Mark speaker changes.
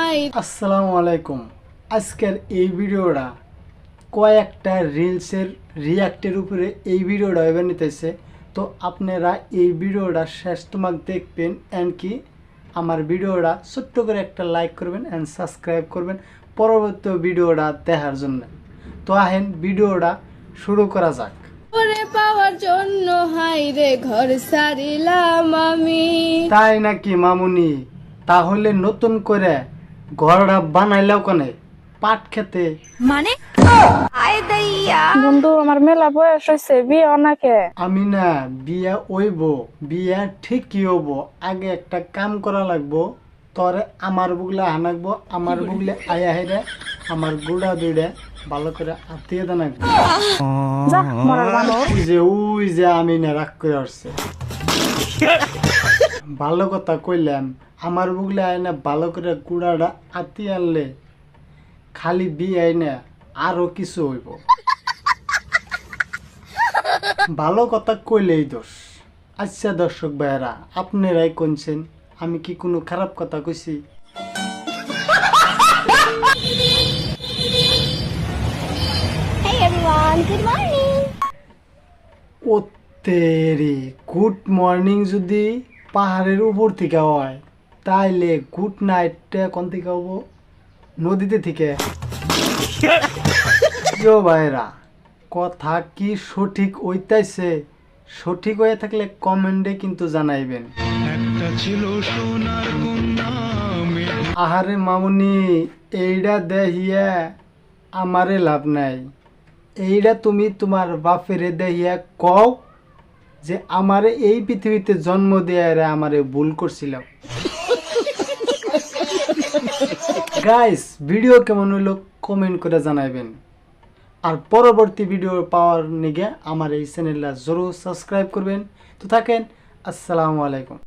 Speaker 1: High.
Speaker 2: আসসালামু আলাইকুম। আজকের এই ভিডিওটা কয়েকটা রিলসের রিয়াক্টের উপরে এই ভিডিওটা এবার নিতেছে। তো আপনারা এই ভিডিওটা শেষ তোমাক দেখবেন অ্যান্ড কি আমার ভিডিওটা ছোট্ট করে একটা লাইক করবেন অ্যান্ড সাবস্ক্রাইব করবেন পরবর্তী ভিডিওটা দেখার জন্য। তো আহেন ভিডিওটা শুরু করা যাক।
Speaker 1: ওরে পাওয়ার জন্য হাই রে ঘর সারিলাম আমি।
Speaker 2: তাই নাকি মামুনি? তাহলে নতুন করে ঘরটা বানাইলাও কেনে? পাট খেতে
Speaker 1: মানে
Speaker 3: বন্ধু আমার মেলা বয়স হয়েছে বিয়ে অনাকে
Speaker 2: আমি না বিয়া ওইব, বিয়া ঠিকই হবো। আগে একটা কাম করা লাগবো, তরে আমার বুগলে হানাকবো, আমার বুগলে আয়া হেরে আমার গুড়া দুইটা ভালো করে আত্মীয় দানাকবো।
Speaker 3: যা মরার বানো
Speaker 2: ওই যে আমি না রাগ করে আসছে। ভালো কথা কইলাম, আমার বুগলে আয় না ভালো করে গুড়াটা আত্মীয় আনলে খালি বিয়ে না আরো কিছু হইব। ভালো কথা কইলেই দোষ। আচ্ছা দর্শক ভাইয়েরা, আপনারাই কোনছেন, আমি কি কোনো খারাপ কথা কইছি? ও তেরি, গুড মর্নিং যদি পাহাড়ের উপর থেকে হয় তাইলে গুড নাইটটা কোন থেকে হবো? নদীতে থেকে। প্রিয় ভাইরা, কথা কি সঠিক হইতাইছে? সঠিক হয়ে থাকলে কমেন্টে কিন্তু জানাইবেন। আহারে মামুনি, এইটা দেখিয়া আমারে লাভ নাই। এইটা তুমি তোমার বাপেরে দেখিয়া কও যে আমারে এই পৃথিবীতে জন্ম দেয়া আমারে ভুল করছিল। গাইস, ভিডিও কেমন হইলো কমেন্ট করে জানাইবেন। আর পরবর্তী ভিডিও পাওয়ার নিগে আমার এই চ্যানেলটা জরুর সাবস্ক্রাইব করবেন। তো থাকেন, আসসালামু আলাইকুম।